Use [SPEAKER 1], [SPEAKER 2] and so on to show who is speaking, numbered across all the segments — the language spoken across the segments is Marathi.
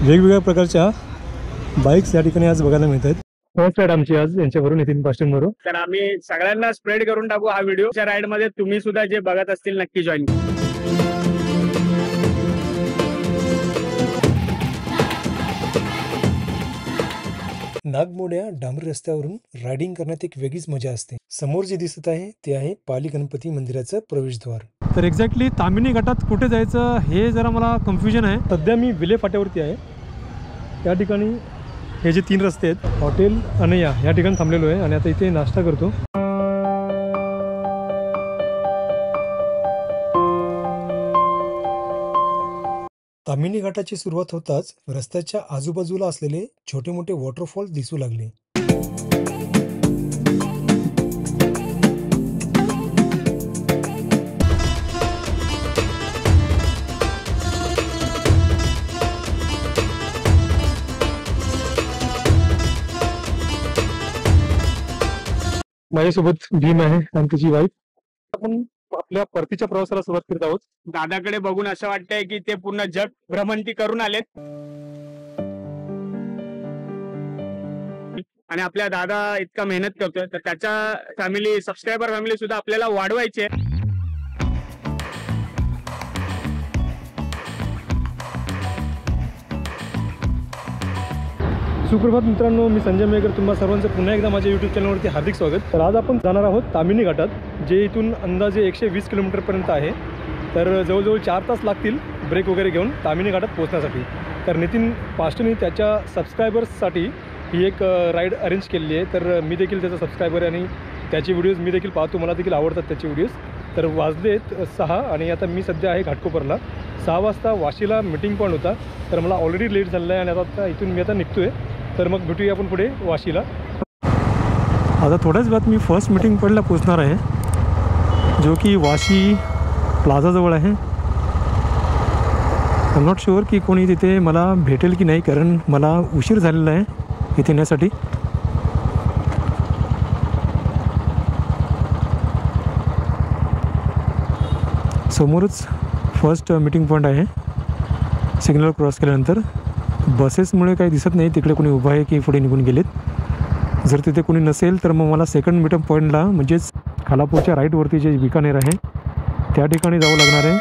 [SPEAKER 1] वेगवेगळ्या प्रकारच्या बाईक्स या ठिकाणी आज बघायला मिळत आहेत। फर्स्ट राईड आमची आज यांच्यावरून नितीन पास्टेंवरून,
[SPEAKER 2] तर आम्ही सगळ्यांना स्प्रेड करून टाकू हा व्हिडिओ। त्या राईड मध्ये तुम्ही सुद्धा जे बघत असतील नक्की जॉईन।
[SPEAKER 1] नागमोड्या डांबरी रस्त्यावरून रायडिंग करण्यात एक वेगळीच मजा असते। समोर जे दिसत आहे ते आहे पाली गणपती मंदिराचं प्रवेशद्वार। तर एक्झॅक्टली तामिनी घाटात कुठे जायचं हे जरा मला कन्फ्युजन आहे। सध्या मी विले फाट्यावरती आहे। त्या ठिकाणी हे जे 3 रस्ते आहेत, हॉटेल अनया या ठिकाणी थांबलेलो आहे आणि आता इथे नाश्ता करतो। तामिनी घाटाची सुरुवात होताच रस्त्याच्या आजूबाजूला असलेले छोटे मोठे वॉटरफॉल दिसू लागले। माझ्यासोबत भीम आहे आणि त्याची वाईफ। आपण आपल्या परतीच्या प्रवासाला सुरुवात करत आहोत।
[SPEAKER 2] दादाकडे बघून असं वाटतंय की ते पूर्ण जग भ्रमंती करून आलेत आणि आपल्या दादा इतका मेहनत करतोय तर त्याच्या फॅमिली सबस्क्रायबर फॅमिली सुद्धा आपल्याला वाढवायची आहे।
[SPEAKER 1] सुप्रभात मित्रांनो, मी संजय मेहकर, तुम्हा सर्वांचं पुन्हा एकदा माझ्या यूट्यूब चॅनलवरती हार्दिक स्वागत। तर आज आपण जाणार आहोत तामिनी घाटात, जे इथून अंदाजे 120 किलोमीटरपर्यंत आहे। तर जवळजवळ 4 तास लागतील ब्रेक वगैरे घेऊन तामिनी घाटात पोहोचण्यासाठी। तर नितीन पास्टेंनी त्याच्या सबस्क्रायबर्ससाठी ही एक राईड अरेंज केलेली आहे। तर मी देखील त्याचा सबस्क्रायबर आहे आणि त्याचे व्हिडिओज मी देखील पाहतो, मला देखील आवडतात त्याचे व्हिडिओज। तर वाजलेत 6 आणि आता मी सध्या आहे घाटकोपरला। 6 वाजता वाशीला मीटिंग पॉईंट होता, तर मला ऑलरेडी लेट झालेला आहे आणि आता इथून मी आता निघतो आहे। तर मग भेटूया आपण पुढे वाशीला। आता थोड्याच वेळात मी फर्स्ट मीटिंग पॉईंटला पोचणार आहे, जो की वाशी प्लाझाजवळ आहे। आय एम नॉट शुअर की कोणी तिथे मला भेटेल की नाही, कारण मला उशीर झालेला आहे इथे येण्यासाठी। समोरच फर्स्ट मीटिंग पॉईंट आहे। सिग्नल क्रॉस केल्यानंतर बसेसमुळे काही दिसत नाही तिकडे कोणी उभं आहे की पुढे निघून गेलेत। जर तिथे कोणी नसेल तर मग मला सेकंड मीटिंग पॉईंटला म्हणजेच खालापूरच्या राईटवरती जे बिकानेर आहे त्या ठिकाणी जावं लागणार आहे।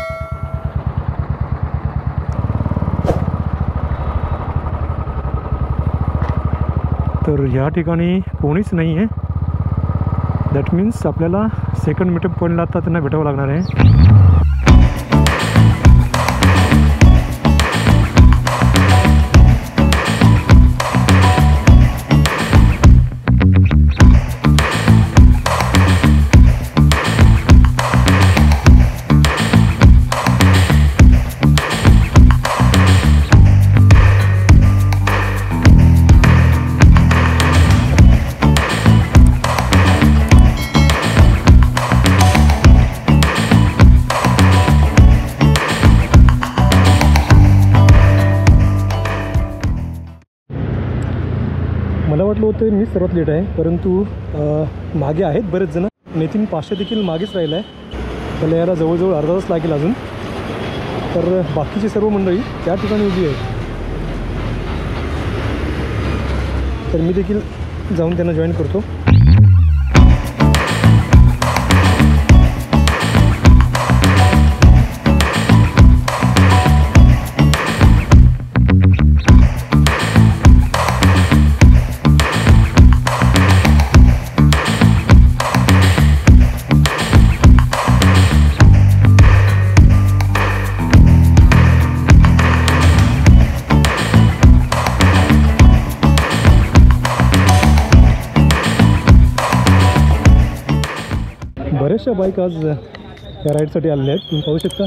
[SPEAKER 1] तर ह्या ठिकाणी कोणीच नाही आहे, दॅट मीन्स आपल्याला सेकंड मीटिंग पॉईंटला आता त्यांना भेटावं लागणार आहे। मला वाटलं होतं मी सर्वात लेट आहे, परंतु मागे आहेत बरेच जण। नितीन पास्टे देखील मागेच राहिला आहे, त्याला याला जवळजवळ अर्धा तास लागेल अजून। तर बाकीची सर्व मंडळी त्या ठिकाणी उभी आहे, तर मी देखील जाऊन त्यांना जॉईन करतो। बऱ्याचशा बाईक आज या राईडसाठी आलेल्या आहेत, तुम्ही पाहू शकता।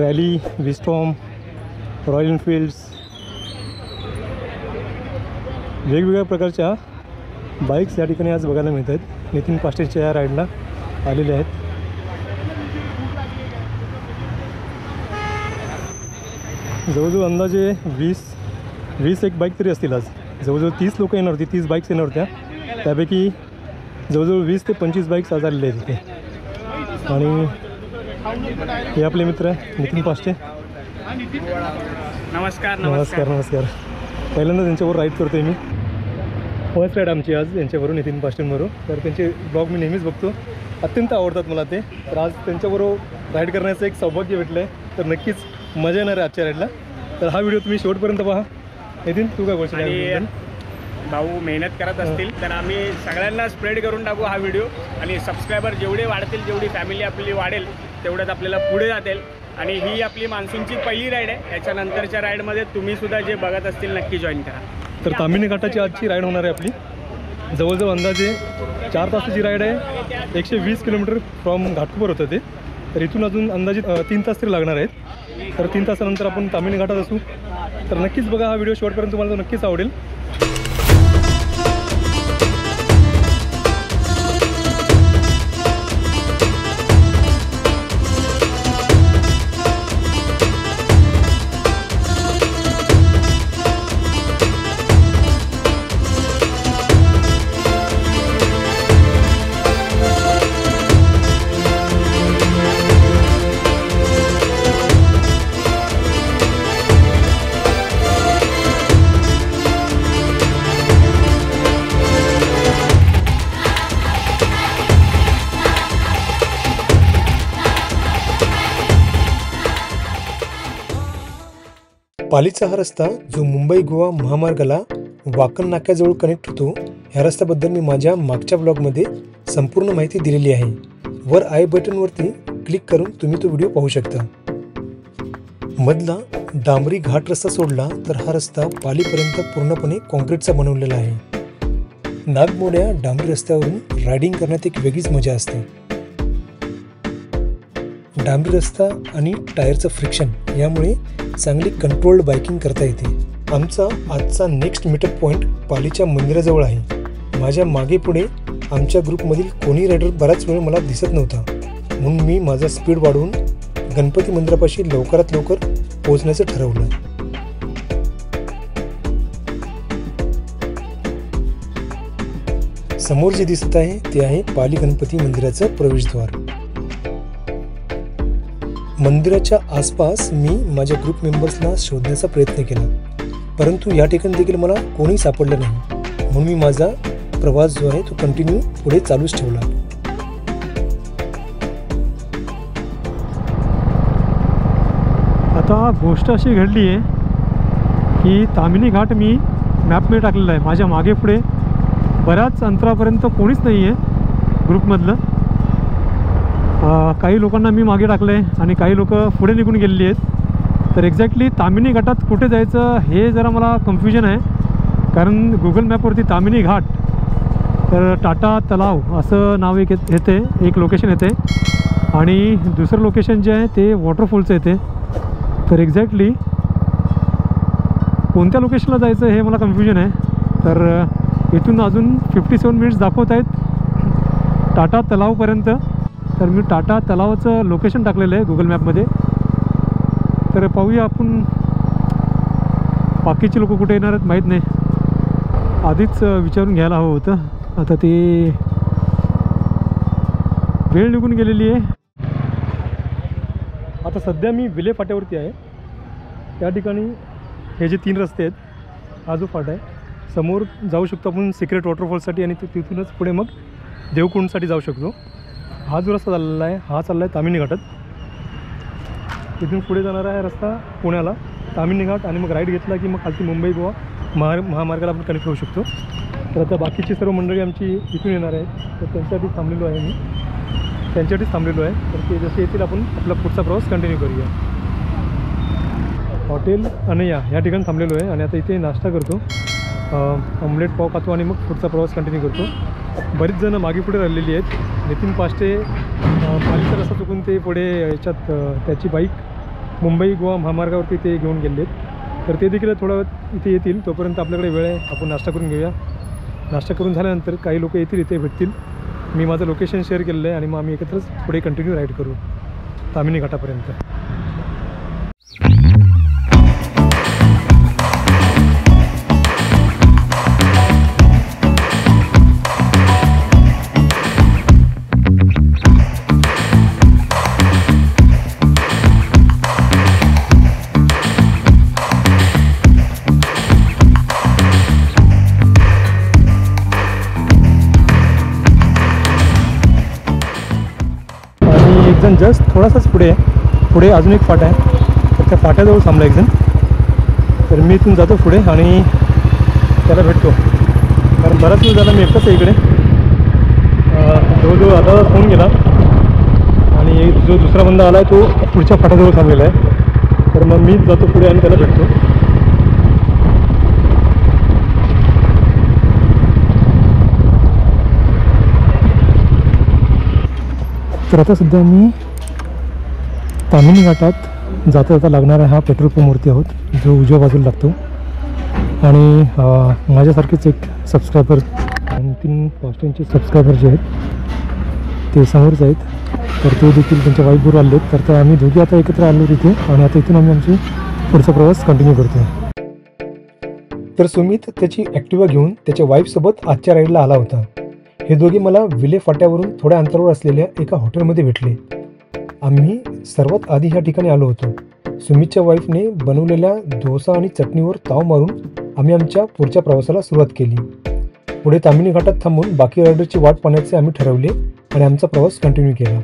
[SPEAKER 1] रॅली, विस्टॉम, रॉयल एनफिल्ड्स, वेगवेगळ्या प्रकारच्या बाईक्स या ठिकाणी आज बघायला मिळत आहेत। नितीन पास्टेच्या या राईडला आलेले आहेत। जवळजवळ अंदाजे 20 एक बाईक तरी असतील आज। जवळजवळ 30 लोक येणार होती, 30 बाईक्स येणार होत्या, त्यापैकी जवळजवळ 20 ते 25 बाईक्स आज आलेले आहेत इथे। आणि हे आपले मित्र नितीन पास्टे,
[SPEAKER 2] नमस्कार
[SPEAKER 1] नमस्कार नमस्कार. पहिल्यांदा त्यांच्यावर राईड करतोय मी. फर्स्ट राईड आमची आज यांच्यावरून नितीन पास्टेंवरून. तर त्यांचे ब्लॉग मी नेहमीच बघतो, अत्यंत आवडतात मला ते. तर आज त्यांच्याबरोबर राईड करण्याचं एक सौभाग्य भेटलं आहे. तर नक्कीच मजा येणार आहे आजच्या राईडला. तर हा व्हिडिओ तुम्ही शेवटपर्यंत पहा. नितीन तू काय बोलशील?
[SPEAKER 2] भाऊ मेहनत करत असतील तर आम्ही सगळ्यांना स्प्रेड करून टाकू हा व्हिडिओ. आणि सबस्क्रायबर जेवढे वाढतील, जेवढी फॅमिली आपली वाढेल, तेवढ्यात आपल्याला पुढे जातील. आणि ही आपली मान्सूनची पहिली राईड आहे. याच्यानंतरच्या राईडमध्ये तुम्ही सुद्धा जे बघत असतील नक्की जॉईन करा.
[SPEAKER 1] तर तामिनी घाटाची आजची राईड होणार आहे आपली. जवळजवळ अंदाजे 4 तासाची राईड आहे. 120 किलोमीटर फ्रॉम घाटकोपर होतं ते. तर इथून अजून अंदाजे 3 तास तरी लागणार आहेत. तर 3 तासानंतर आपण तामिनी घाटात असू. तर नक्कीच बघा हा व्हिडिओ शेवटपर्यंत, तुम्हाला तो नक्कीच आवडेल. पालीचा हा रस्ता जो मुंबई गोवा महामार्गाला वाकण नाक्याजवळ कनेक्ट होतो, ह्या रस्त्याबद्दल मी माझ्या मागच्या ब्लॉगमध्ये संपूर्ण माहिती दिलेली आहे. वर आय बटनवरती क्लिक करून तुम्ही तो व्हिडिओ पाहू शकता. मधला डांबरी घाट रस्ता सोडला तर हा रस्ता पालीपर्यंत पूर्णपणे कॉन्क्रीटचा बनवलेला आहे. नागमोड्या डांबरी रस्त्यावरून रायडिंग करण्यात एक वेगळीच मजा असते. डांबरी रस्ता आणि टायरचं फ्रिक्शन यामुळे चांगली कंट्रोल्ड बायकिंग करता येते. आमचा आजचा नेक्स्ट मीटअप पॉईंट पालीच्या मंदिराजवळ आहे. माझ्या मागे पुढे आमच्या ग्रुपमधील कोणी रायडर बराच वेळ मला दिसत नव्हता, म्हणून मी माझा स्पीड वाढवून गणपती मंदिरापाशी लवकरात लवकर पोहोचण्याचं ठरवलं. समोर जे दिसत आहे ते आहे पाली गणपती मंदिराचं प्रवेशद्वार. मंदिराच्या आसपास मी माझ्या ग्रुप मेंबर्सना शोधण्याचा प्रयत्न केला, परंतु या ठिकाणी देखील मला कोणी सापडलं नाही, म्हणून मी माझा प्रवास जो आहे तो कंटिन्यू पुढे चालूच ठेवला. आता गोष्ट अशी घडली आहे की तामिनी घाट मी मॅपमध्ये टाकलेला आहे. माझ्या मागे पुढे बऱ्याच अंतरापर्यंत कोणीच नाही आहे ग्रुपमधलं. काही लोकांना मी मागे टाकलं आहे आणि काही लोक पुढे निघून गेलेली आहेत. तर एक्झॅक्टली तामिनी घाटात कुठे जायचं हे जरा मला कन्फ्युजन आहे, कारण गुगल मॅपवरती तामिनी घाट तर टाटा तलाव असं नाव एक येते, एक लोकेशन येते, आणि दुसरं लोकेशन जे आहे ते वॉटरफॉलचं येते. तर एक्झॅक्टली कोणत्या लोकेशनला जायचं हे मला कन्फ्युजन आहे. तर इथून अजून 57 मिनिट्स दाखवत आहेत टाटा तलावपर्यंत. तर मी टाटा तलावाचं लोकेशन टाकलेलं आहे गुगल मॅपमध्ये. तर पाहूया आपण बाकीचे लोक कुठे येणार आहेत माहीत नाही, आधीच विचारून घ्यायला हवं होतं. आता ते वेळ निघून गेलेली आहे. आता सध्या मी विले फाट्यावरती आहे. त्या ठिकाणी हे जे 3 रस्ते आहेत, हा जो फाटा आहे, समोर जाऊ शकतो आपण सिक्रेट वॉटरफॉलसाठी, आणि तिथूनच पुढे मग देवकुंडसाठी जाऊ शकतो. हा जो रस्ता चाललेला आहे हा चालला आहे तामिनी घाटात. तिथून पुढे जाणारा आहे रस्ता पुण्याला, तामिनी घाट, आणि मग राईड घेतला की मग खालती मुंबई गोवा महामार्गाला आपण कनेक्ट होऊ शकतो. तर आता बाकीची सर्व मंडळी आमची इथून येणार आहेत, तर त्यांच्यासाठीच थांबलेलो आहे मी, त्यांच्यासाठीच थांबलेलो आहे. तर ते जसे येतील आपण आपला पुढचा प्रवास कंटिन्यू करूया. हॉटेल अनया या ठिकाणी थांबलेलो आहे आणि आता इथे नाश्ता करतो, ऑमलेट पाव खातो आणि मग पुढचा प्रवास कंटिन्यू करतो. बरीच जणं मागे पुढे राहिलेली आहेत. नितीन पाष्टे पालीचा रस्ता चुकून ते पुढे याच्यात त्याची बाईक मुंबई गोवा महामार्गावरती ते घेऊन गेले आहेत. तर ते देखील थोडा वेळ इथे येतील. तोपर्यंत आपल्याकडे वेळ आहे, आपण नाश्ता करून घेऊया. नाश्ता करून झाल्यानंतर काही लोक येतील, इथे भेटतील. मी माझं लोकेशन शेअर केलेलं आहे आणि मग आम्ही एकत्रच पुढे कंटिन्यू राईड करू तामिनी घाटापर्यंत. एक जण जस्ट थोडासाच पुढे आहे, पुढे अजून एक फाटा आहे, तर त्या फाट्याजवळ थांबला एक जण. तर मी इथून जातो पुढे आणि त्याला भेटतो, कारण बराच वेळ झाला मी एकटाच आहे इकडे. जवळजवळ आता फोन गेला आणि जो दुसरा बंदा आला आहे तो पुढच्या फाट्याजवळ थांबलेला आहे. तर मग मीच जातो पुढे आणि त्याला भेटतो. तर आता सध्या मी तामिनी घाटात जाता जाता लागणारा हा पेट्रोल पंपवरती आहोत, जो उजव्या बाजूला लागतो. आणि माझ्यासारखेच एक सबस्क्रायबर आणि 3 पास्टनचे सबस्क्रायबर जे आहेत ते समोरच आहेत. तर ते देखील त्यांच्या वाईफबरोबर आले आहेत. तर आम्ही दोघे आता एकत्र आलो तिथे आणि आता इथून आम्ही आमची पुढचा प्रवास कंटिन्यू करतो. तर सुमित त्याची ॲक्टिवा घेऊन त्याच्या वाईफसोबत आजच्या राईडला आला होता. हे दोघे मला विले फाट्यावरून थोड्या अंतरावर असलेल्या एका हॉटेलमध्ये भेटले. आम्ही सर्वात आधी ह्या ठिकाणी आलो होतो. सुमितच्या वाईफने बनवलेल्या डोसा आणि चटणीवर ताव मारून आम्ही आमच्या पुढच्या प्रवासाला सुरुवात केली. पुढे तामिनी घाटात थांबून बाकी रायडरची वाट पाहण्याचे आम्ही ठरवले आणि आमचा प्रवास कंटिन्यू केला.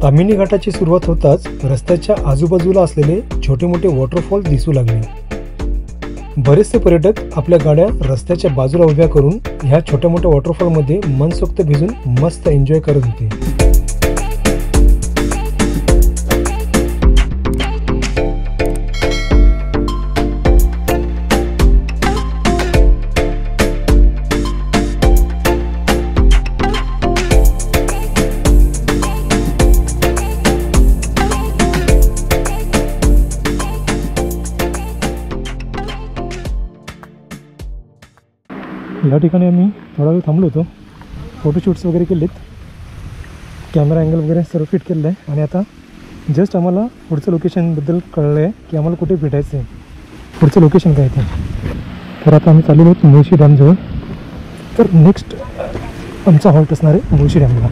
[SPEAKER 1] तामिनी घाटाची सुरुवात होताच रस्त्याच्या आजूबाजूला असलेले छोटे मोठे वॉटरफॉल दिसू लागले. बरेचसे पर्यटक आपल्या गाड्या रस्त्याच्या बाजूला उभ्या करून ह्या छोट्या मोठ्या वॉटरफॉलमध्ये मनसोक्त भिजून मस्त एन्जॉय करत होते. या ठिकाणी आम्ही थोडा वेळ थांबलो होतो, फोटोशूट्स वगैरे केलेत, कॅमेरा अँगल वगैरे सर्व फिट केलेलं आहे. आणि आता जस्ट आम्हाला पुढचं लोकेशनबद्दल कळलं आहे की आम्हाला कुठे भेटायचं आहे, पुढचं लोकेशन काय आहे. तर आता आम्ही चाललेलो आहोत मुळशी डॅमजवळ. तर नेक्स्ट आमचा हॉल्ट असणार आहे मुळशी डॅमला.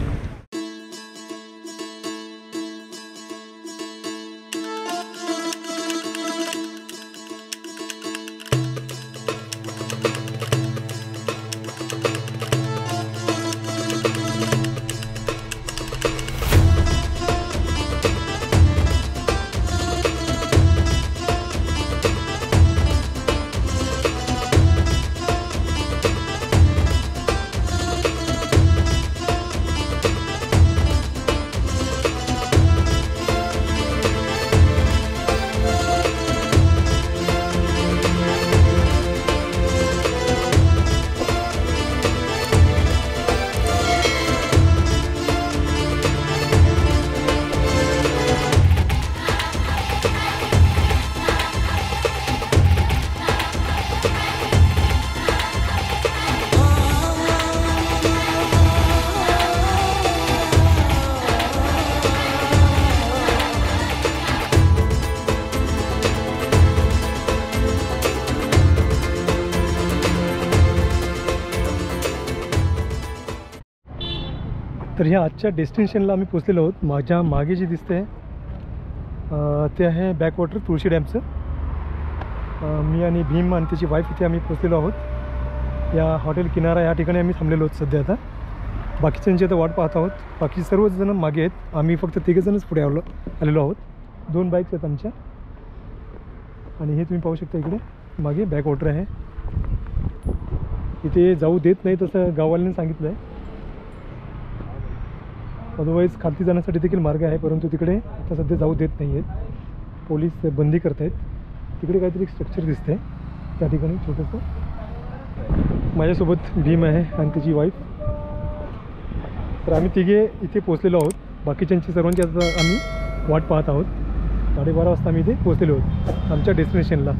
[SPEAKER 1] तर ह्या आजच्या डेस्टिनेशनला आम्ही पोचलेलो आहोत. माझ्या मागे जे दिसते ते आहे बॅकवॉटर तुळशी डॅमचं. मी आणि भीम आणि त्याची वाईफ इथे आम्ही पोचलेलो आहोत. या हॉटेल किनारा या ठिकाणी आम्ही थांबलेलो आहोत सध्या. आता बाकीच्यांची आता वाट पाहत आहोत. बाकी सर्वजण मागे आहेत, आम्ही फक्त 3 पुढे आलेलो आहोत. 2 बाईक्स आहेत आमच्या. आणि हे तुम्ही पाहू शकता इकडे मागे बॅकवॉटर आहे. इथे जाऊ देत नाही तसं गाववाल्यांनी सांगितलं आहे. अदरवाईज खालती जाण्यासाठी देखील मार्ग आहे, परंतु तिकडे आता सध्या जाऊ देत नाही आहेत. पोलीस बंदी करत आहेत. तिकडे काहीतरी एक स्ट्रक्चर दिसतं आहे त्या ठिकाणी छोटंसं. माझ्यासोबत भीम आहे आणि त्याची वाईफ. तर आम्ही तिघे इथे पोचलेलो आहोत. बाकीच्यांची सर्वांची आता आम्ही वाट पाहत आहोत. 12:30 वाजता आम्ही इथे पोचलेलो आहोत आमच्या डेस्टिनेशनला.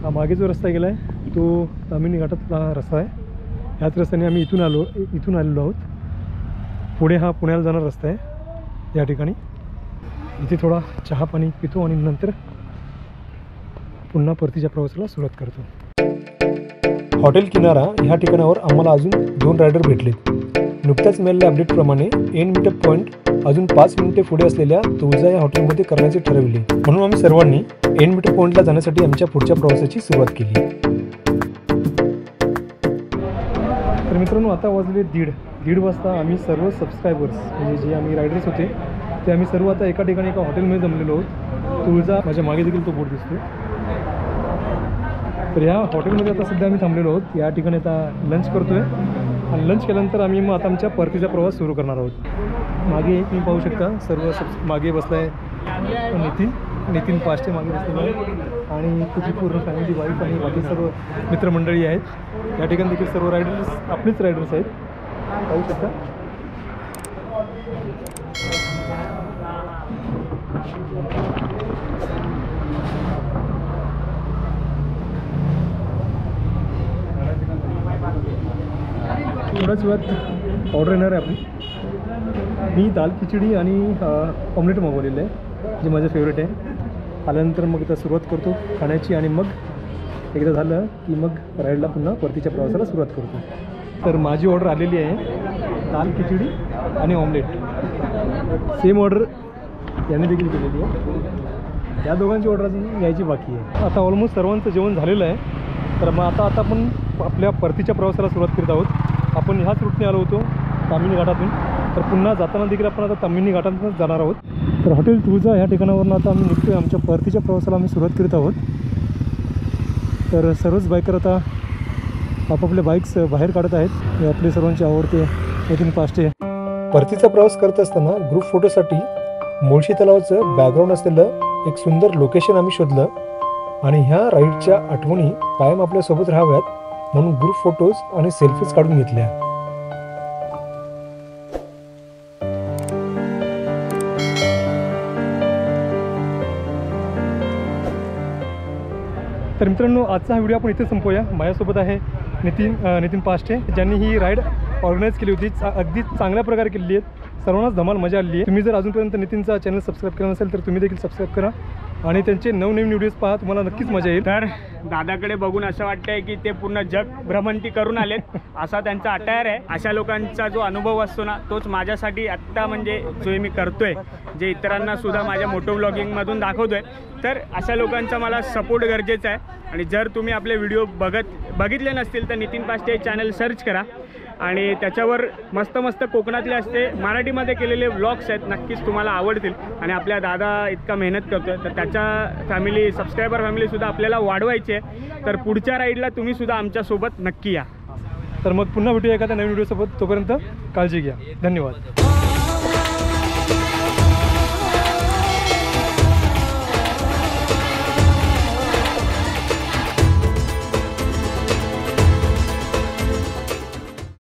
[SPEAKER 1] हा मागे जो रस्ता गेला आहे तो तामिनी घाटातला रस्ता आहे. ह्याच रस्त्याने आम्ही इथून आलेलो आहोत. पुढे हा पुण्याला जाणारा रस्ता आहे. या ठिकाणी इथे थोडा चहा पाणी पितो आणि नंतर पुन्हा परतीच्या प्रवासाला सुरुवात करतो. हॉटेल किनारा ह्या ठिकाणावर आम्हाला अजून 2 रायडर भेटलेत. नुकत्याच मिळालेल्या अपडेटप्रमाणे एन मीटअप पॉईंट अजून 5 मिनिटे पुढे असलेल्या तुळजा या हॉटेलमध्ये करण्याचे ठरविले. म्हणून आम्ही सर्वांनी एंड मीटर पॉईंटला जाण्यासाठी आमच्या पुढच्या प्रवासाची सुरुवात केली. तर मित्रांनो, आता वाजले दीड वाजता आम्ही सर्व सबस्क्रायबर्स म्हणजे जे आम्ही रायडर्स होते ते आम्ही सर्व आता एका ठिकाणी एका हॉटेलमध्ये जमलेलो आहोत. तुळजा माझ्या मागे देखील तो बोर्ड दिसतो. तर ह्या हॉटेलमध्ये आता सध्या आम्ही थांबलेलो आहोत. या ठिकाणी आता लंच करतो आहे आणि लंच केल्यानंतर आम्ही मग आता आमच्या परतीचा प्रवास सुरू करणार आहोत. मागे तुम्ही पाहू शकता सर्व मागे बसला आहे नितीन पाष्टे मागे बसलेला आहे आणि तुझी पूर्ण फॅमिली वाईफ आणि बाकी सर्व मित्रमंडळी आहेत. या ठिकाणी देखील सर्व रायडर्स आपलेच रायडर्स आहेत, पाहू शकता. थोड्याच वेळात ऑर्डर येणार आहे आपली. मी दाल खिचडी आणि ऑमलेट मागवलेलं आहे जे माझं फेवरेट आहे. आल्यानंतर मग इथं सुरुवात करतो खाण्याची आणि मग एकदा झालं की मग राईडला पुन्हा परतीच्या प्रवासाला सुरुवात करतो. तर माझी ऑर्डर आलेली आहे दाल खिचडी आणि ऑमलेट. सेम ऑर्डर याने देखील केलेली आहे. या दोघांची ऑर्डर अजून यायची बाकी आहे. आता ऑलमोस्ट सर्वांचं जेवण झालेलं आहे. तर मग आता आपण आपल्या परतीच्या प्रवासाला सुरुवात करत आहोत. आपण ह्याच रूटने आलो होतो तामिनी घाटातून. तर पुन्हा जाताना देखील आपण आता तामिनी घाटातूनच जाणार आहोत. तर हॉटेल तुळजा ह्या ठिकाणावरून आता आम्ही निघतोय. आमच्या परतीच्या प्रवासाला आम्ही सुरुवात करीत आहोत. तर सर्वच बायकर आता आपापल्या बाईक्स बाहेर काढत आहेत. हे आपले सर्वांचे आवडते नितीन पाष्टे. परतीचा प्रवास करत असताना ग्रुप फोटोसाठी मुळशी तलावाचं बॅकग्राऊंड असलेलं एक सुंदर लोकेशन आम्ही शोधलं आणि ह्या राईडच्या आठवणी कायम आपल्यासोबत राहाव्यात म्हणून ग्रुप फोटोज आणि सेल्फीज काढून घेतल्या. तर मित्रांनो, आजचा हा व्हिडिओ आपण इथे संपवूया. माझ्यासोबत आहे नितीन पाष्टे, ज्यांनी ही राईड ऑर्गनाईज केली होती. अगदी चांगल्या प्रकारे केलेली आहे. सर्वांनाच धमाल मजा आली आहे. तुम्ही जर अजूनपर्यंत नितीनचा चॅनल सबस्क्राईब केला नसेल तर तुम्ही देखील सबस्क्राईब करा आणि त्यांचे नवनवीन व्हिडिओज पहा. तुम्हाला नक्कीच मजा येईल.
[SPEAKER 2] तर दादाकडे बघून असं वाटतंय की ते पूर्ण जग भ्रमंती करून आलेत असा त्यांचा अटायर आहे. अशा लोकांचा जो अनुभव असतो ना तोच माझ्यासाठी आत्ता म्हणजे जो मी करतोय, जे इतरांना सुद्धा माझ्या मोटो व्लॉगिंगमधून दाखवतोय. तर अशा लोकांचा मला सपोर्ट गरजेचा आहे. आणि जर तुम्ही आपले व्हिडिओ बघितले नसतील तर नितीन पाष्टे चॅनल सर्च करा आणि त्याच्यावर मस्त मस्त कोकणातले असते मराठीमध्ये केलेले व्लॉग्स आहेत, नक्कीच तुम्हाला आवडतील. आणि आपल्या दादा इतका मेहनत करतोय तर त्याच्या सबस्क्रायबर फॅमिलीसुद्धा आपल्याला वाढवायची आहे. तर पुढच्या राईडला तुम्हीसुद्धा आमच्यासोबत नक्की या.
[SPEAKER 1] तर मग पुन्हा भेटूया एखाद्या नवीन व्हिडिओसोबत. तोपर्यंत काळजी घ्या. धन्यवाद.